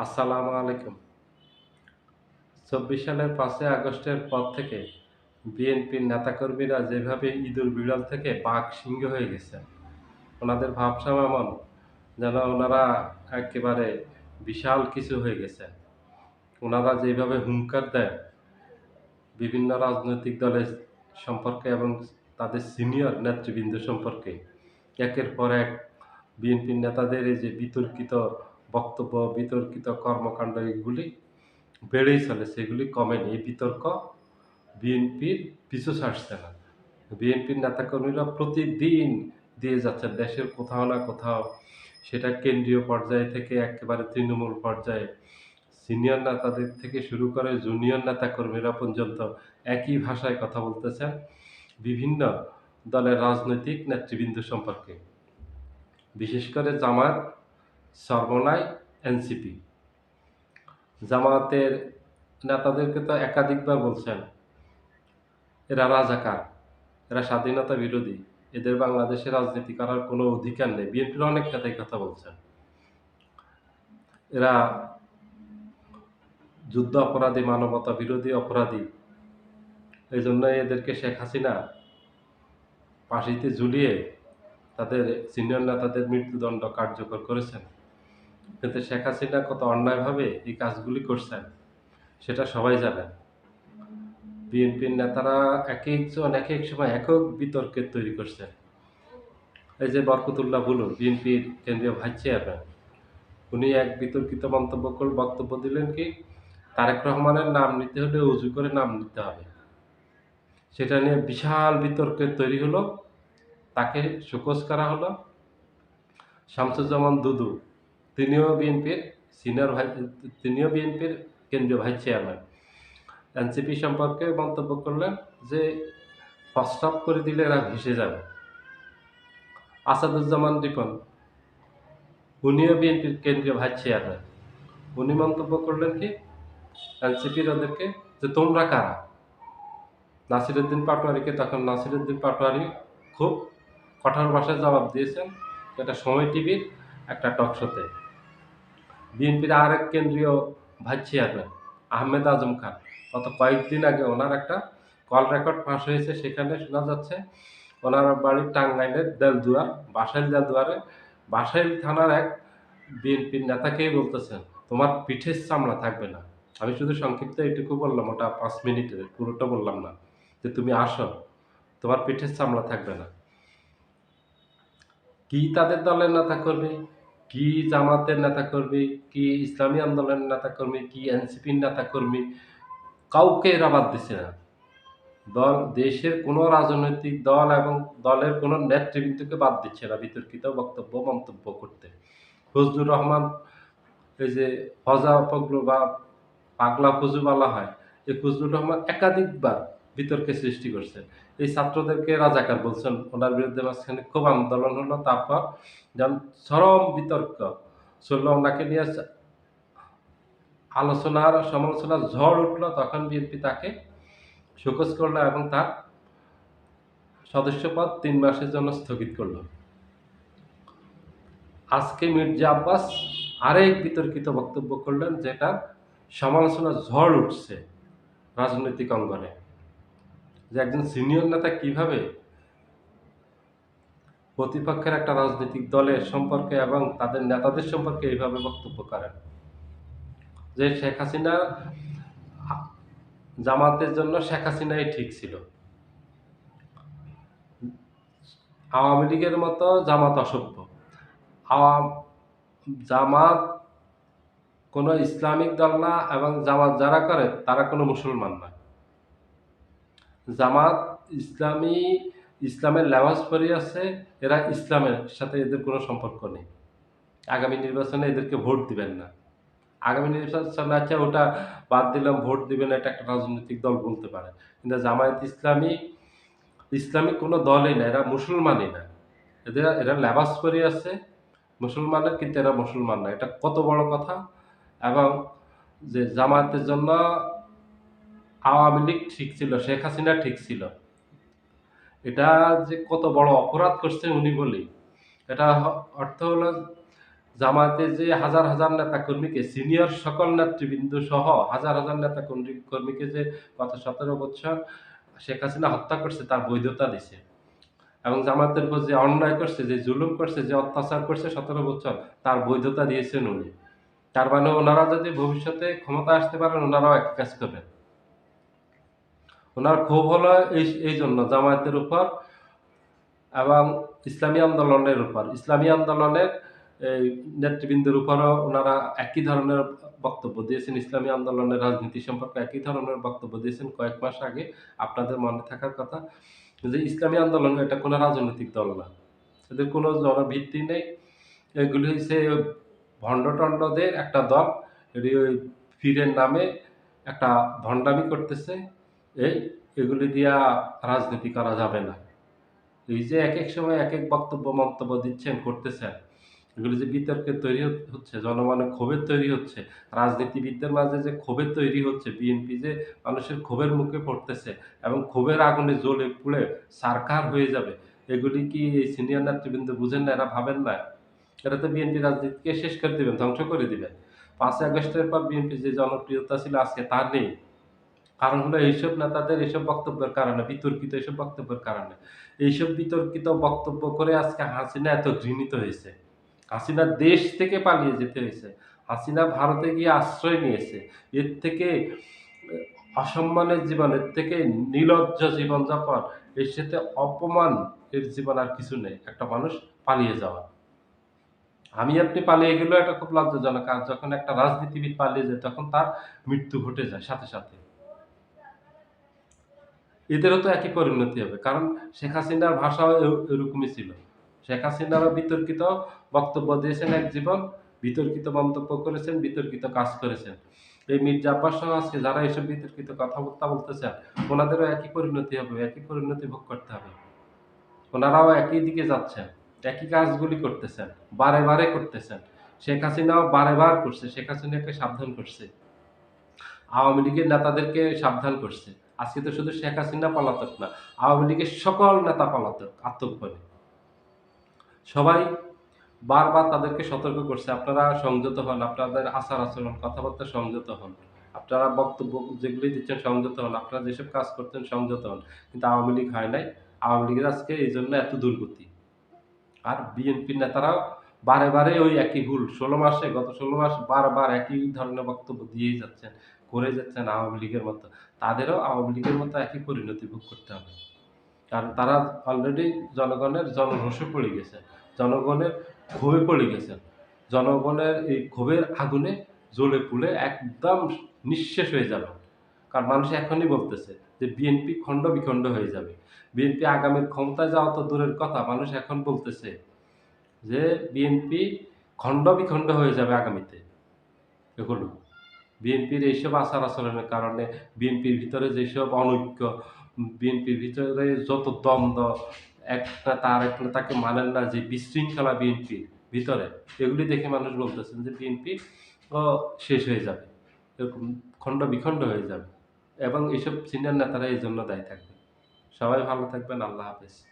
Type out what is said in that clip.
আসসালামু আলাইকুম। ২৪ সালের ৫ই আগস্টের পর থেকে বিএনপির নেতাকর্মীরা যেভাবে ইঁদুর বিড়াল থেকে বাঘ সিংহ হয়ে গেছে, ওনাদের ভাবসাব এমন যেন ওনারা একেবারে বিশাল কিছু হয়ে গেছে। ওনারা যেভাবে হুঙ্কার দেয় বিভিন্ন রাজনৈতিক দলের সম্পর্কে এবং তাদের সিনিয়র নেতৃবৃন্দ সম্পর্কে, একের পর এক বিএনপির নেতাদের এই যে বিতর্কিত বক্তব্য, বিতর্কিত কর্মকাণ্ড এগুলি বেড়েই চলেছে, এগুলি কমেনি। এই বিতর্ক বিএনপির পিছু ছাড়ছে না। বিএনপির নেতাকর্মীরা প্রতিদিন দিয়ে যাচ্ছেন দেশের কোথাও না কোথাও। সেটা কেন্দ্রীয় পর্যায় থেকে একেবারে তৃণমূল পর্যায়ে সিনিয়র নেতাদের থেকে শুরু করে জুনিয়র নেতাকর্মীরা পর্যন্ত একই ভাষায় কথা বলতেছেন বিভিন্ন দলের রাজনৈতিক নেতৃবৃন্দ সম্পর্কে। বিশেষ করে জামায়াত, চরমোনাই, এনসিপি। জামায়াতের নেতাদেরকে তো একাধিকবার বলছেন, এরা রাজাকার, এরা স্বাধীনতা বিরোধী, এদের বাংলাদেশে রাজনীতি করার কোনো অধিকার নেই। বিএনপির অনেক নেতাই কথা বলছেন। এরা যুদ্ধ অপরাধী, মানবতা বিরোধী অপরাধী। এজন্যই এদেরকে শেখ হাসিনা ফাঁসিতে ঝুলিয়ে তাদের সিনিয়র নেতাদের মৃত্যুদণ্ড কার্যকর করেছেন। কিন্তু শেখ হাসিনা কত অন্যায়ভাবে এই কাজগুলি করছেন সেটা সবাই জানেন। বিএনপির নেতারা একেকজন একেক সময় একক বিতর্কের তৈরি করছেন। এই যে বরকতুল্লাহ বুলু, বিএনপির কেন্দ্রীয় ভাইস চেয়ারম্যান, উনি এক বিতর্কিত বক্তব্য দিলেন কি, তারেক রহমানের নাম নিতে হলে অজু করে নাম নিতে হবে। সেটা নিয়ে বিশাল বিতর্কের তৈরি হলো। তাকে শোকজ করা হলো। শামসুজ্জামান দুদু, তিনিও বিএনপির সিনিয়র ভাই, তিনিও বিএনপির কেন্দ্রীয় ভাইস চেয়ারম্যান। এনসিপি সম্পর্কে মন্তব্য করলেন যে প্রস্তাব করে দিলে এরা ভেসে যাবে। আসাদুজ্জামান রিপন, উনিও বিএনপির কেন্দ্রীয় ভাইস চেয়ারম্যান। উনি মন্তব্য করলেন কি, এনসিপির ওদেরকে, যে তোমরা কারা? নাসিরুদ্দিন পাটোয়ারিকে, তখন নাসিরুদ্দিন পাটোয়ারি খুব কঠোর ভাষায় জবাব দিয়েছেন, এটা সময় টিভির একটা টক শোতে। বিএনপির আরেক কেন্দ্রীয় ভাইস চেয়ারম্যান আহমেদ আজম খান, গত কয়েকদিন আগে ওনার একটা কল রেকর্ড ফাঁস হয়েছে। সেখানে শোনা যাচ্ছে ওনার বাড়ি টাঙ্গাইলের দেলদুয়ার, বাসাইল দেলদুয়ারে। বাসাইল থানার এক বিএনপির নেতাকেই বলতেছেন, তোমার পিঠের চামড়া থাকবে না। আমি শুধু সংক্ষিপ্ত এটুকু বললাম, ওটা 5 মিনিটের, পুরোটা বললাম না, যে তুমি আসো, তোমার পিঠের চামড়া থাকবে না। কি তাদের দলের নেতাকর্মী, কি জামাতের নেতাকর্মী, কি ইসলামী আন্দোলনের নেতাকর্মী, কি এনসিপির নেতাকর্মী, কাউকে এরা বাদ দিচ্ছে না। দেশের কোনো রাজনৈতিক দল এবং দলের কোনো নেতৃবৃন্দকে বাদ দিচ্ছে না বিতর্কিত বক্তব্য মন্তব্য করতে। ফজলুর রহমান, এই যে ফজা ফজলু বা পাগলা ফজু বলা হয়, এই ফজলুর রহমান একাধিকবার বিতর্কের সৃষ্টি করছেন। এই ছাত্রদেরকে রাজাকার বলছেন, ওনার বিরুদ্ধে মাঝখানে খুব আন্দোলন হলো। তারপর যখন চরম বিতর্ক চলল, ওনাকে নিয়ে আলোচনার সমালোচনার ঝড় উঠলো, তখন বিএনপি তাকে শোকজ করলো এবং তার সদস্যপদ ৩ মাসের জন্য স্থগিত করল। আজকে মির্জা আব্বাস আরেক বিতর্কিত বক্তব্য করলেন, যেটা সমালোচনার ঝড় উঠছে রাজনৈতিক অঙ্গনে, যে একজন সিনিয়র নেতা কিভাবে প্রতিপক্ষের একটা রাজনৈতিক দলের সম্পর্কে এবং তাদের নেতাদের সম্পর্কে এইভাবে বক্তব্য করেন, যে শেখ হাসিনা, জামাতের জন্য শেখ হাসিনাই ঠিক ছিল, আওয়ামী লীগের মতো জামাত অসভ্য। জামাত কোনো ইসলামিক দল না, এবং জামাত যারা করে তারা কোনো মুসলমান না। জামাত ইসলামের লেবাস পরে আছে, এরা ইসলামের সাথে এদের কোনো সম্পর্ক নেই। আগামী নির্বাচনে এদেরকে ভোট দিবেন না। আগামী নির্বাচনে আচ্ছা ওটা বাদ দিলাম, ভোট দিবেন, এটা একটা রাজনৈতিক দল বলতে পারে, কিন্তু জামায়াত ইসলামী ইসলামিক কোনো দলই না, এরা মুসলমানই না। এরা লেবাস পরে আছে মুসলমানের, কিন্তু এরা মুসলমান না। এটা কত বড় কথা। এবং যে জামায়াতের জন্য আওয়ামী লীগ ঠিক ছিল, শেখ হাসিনা ঠিক ছিল, এটা যে কত বড় অপরাধ করছে উনি বলি, এটা অর্থ হলো জামায়াতে যে হাজার হাজার নেতা কর্মীকে সিনিয়র সকল নেতৃবৃন্দ সহ হাজার হাজার নেতা কর্মীকে যে গত ১৭ বছর শেখ হাসিনা হত্যা করছে তার বৈধতা দিছে এবং জামায়াতের উপর যে অন্যায় করছে, যে জুলুম করছে, যে অত্যাচার করছে ১৭ বছর তার বৈধতা দিয়েছেন উনি। তার মানে ওনারা যদি ভবিষ্যতে ক্ষমতায় আসতে পারেন ওনারাও একই কাজ করবেন। ওনার ক্ষোভ হলো এই জন্য জামায়াতের উপর এবং ইসলামী আন্দোলনের উপর। ইসলামী আন্দোলনের এই নেতৃবৃন্দের উপরও ওনারা একই ধরনের বক্তব্য দিয়েছেন। ইসলামী আন্দোলনের রাজনীতি সম্পর্কে একই ধরনের বক্তব্য দিয়েছেন কয়েক মাস আগে। আপনাদের মনে থাকার কথা যে ইসলামী আন্দোলন এটা কোনো রাজনৈতিক দল না। এদের কোনো জনভিত্তি নেই। এগুলি হইছে ভণ্ড-টন্ডদের একটা দল। এটি ওই পীরের নামে একটা ভণ্ডামি করতেছে। এই এগুলি দিয়া রাজনীতি করা যাবে না। এই যে একেক সময় একেক বক্তব্য মন্তব্য দিচ্ছেন, করতেছেন, এগুলো যে বিতর্কের তৈরি হচ্ছে, জনমনে ক্ষোভের তৈরি হচ্ছে, রাজনীতিবিদদের মাঝে যে ক্ষোভের তৈরি হচ্ছে, বিএনপি যে মানুষের ক্ষোভের মুখে পড়তেছে এবং ক্ষোভের আগুনে জ্বলে পুড়ে ছারখার হয়ে যাবে, এগুলি কি এই সিনিয়র নেতৃবৃন্দ বুঝেন না? এরা ভাবেন না? এরা তো বিএনপি রাজনীতিকে শেষ করে দিবেন, ধ্বংস করে দিবেন। ৫ই আগস্টের পর বিএনপির যে জনপ্রিয়তা ছিল আজকে তা নেই। কারণ হলো এইসব নেতাদের এইসব বক্তব্যের কারণে, বিতর্কিত এইসব বক্তব্যের কারণে। এইসব বিতর্কিত বক্তব্য করে আজকে হাসিনা এত ঘৃণিত হয়েছে। হাসিনা দেশ থেকে পালিয়ে যেতে হয়েছে। হাসিনা ভারতে গিয়ে আশ্রয় নিয়েছে। এর থেকে অসম্মানের জীবন, এর থেকে নির্লজ্জ জীবনযাপন, এর সাথে অপমান এর জীবন আর কিছু নেই। একটা মানুষ পালিয়ে যাওয়া। আমি আপনি পালিয়ে গেলেও এটা খুব লজ্জাজনক। আর যখন একটা রাজনীতিবিদ পালিয়ে যায় তখন তার মৃত্যু ঘটে যায় সাথে, সাথে। এদেরও তো একই পরিণতি হবে। কারণ শেখ হাসিনার ভাষাও এরকমই ছিল। শেখ হাসিনারও বিতর্কিত বক্তব্য দিয়েছেন এক জীবন, বিতর্কিত মন্তব্য করেছেন, বিতর্কিত কাজ করেছেন। এই মির্জা আব্বাস সহ আজকে যারা এসব বিতর্কিত কথাবার্তা বলতেছেন, ওনাদেরও একই পরিণতি হবে, একই পরিণতি ভোগ করতে হবে। ওনারাও একই দিকে যাচ্ছেন, একই কাজগুলি করতেছেন, বারে, বারে করতেছেন। শেখ হাসিনাও বারে, বার করছে। শেখ হাসিনাকে সাবধান করছে। আওয়ামী লীগের নেতাদেরকে সাবধান করছে। আজকে তো শুধু শেখ হাসিনা পলাতক না, আওয়ামী লীগের সকল নেতা পলাতক, আত্মগোপনে। সবাই বারবার তাদেরকে সতর্ক করছে, আপনারা সংযত হন, আপনাদের আচার-আচরণ, কথাবার্তা সংযত হন। আপনারা বক্তব্য যেগুলি দিচ্ছেন সংযত হন, আপনারা যেসব কাজ করতেন সংযত হন। কিন্তু আওয়ামী লীগ হয় নাই। আওয়ামী লীগের আজকে এইজন্য এত দুর্গতি। আর বিএনপির নেতারাও বারে, বারে ওই একই ভুল। ১৬ মাসে গত ১৬ মাস বারবার একই ধরনের বক্তব্য দিয়েই যাচ্ছেন, করে যাচ্ছেন আওয়ামী লীগের মতো। তাদেরও আওয়ামী লীগের মতো একই পরিণতি ভোগ করতে হবে। কারণ তারা অলরেডি জনগণের জনরোষে পড়ে গেছে। জনগণের ক্ষোভে পড়ে গেছেন। জনগণের এই ক্ষোভের আগুনে জ্বলে পুড়ে একদম নিঃশেষ হয়ে যাবেন। কারণ মানুষ এখনই বলতেছে যে বিএনপি খন্ড-বিখন্ড হয়ে যাবে। বিএনপি আগামীর ক্ষমতায় যাওয়া তো দূরের কথা, মানুষ এখন বলতেছে যে বিএনপি খন্ড-বিখন্ড হয়ে যাবে আগামীতে। এগুলো বিএনপির এইসব আচার-আচরণের কারণে বিএনপির ভিতরে যেসব অনৈক্য, বিএনপির ভিতরে যত দ্বন্দ্ব, এক নেতা আরেক নেতাকে মানেন না যে বিশৃঙ্খলা বিএনপির ভিতরে, এগুলি দেখে মানুষ বলতেছেন যে বিএনপি ও শেষ হয়ে যাবে। এরকম খন্ড-বিখন্ড হয়ে যাবে এবং এইসব সিনিয়র নেতারা এজন্য দায়ী থাকবে। সবাই ভালো থাকবেন। আল্লাহ হাফেজ।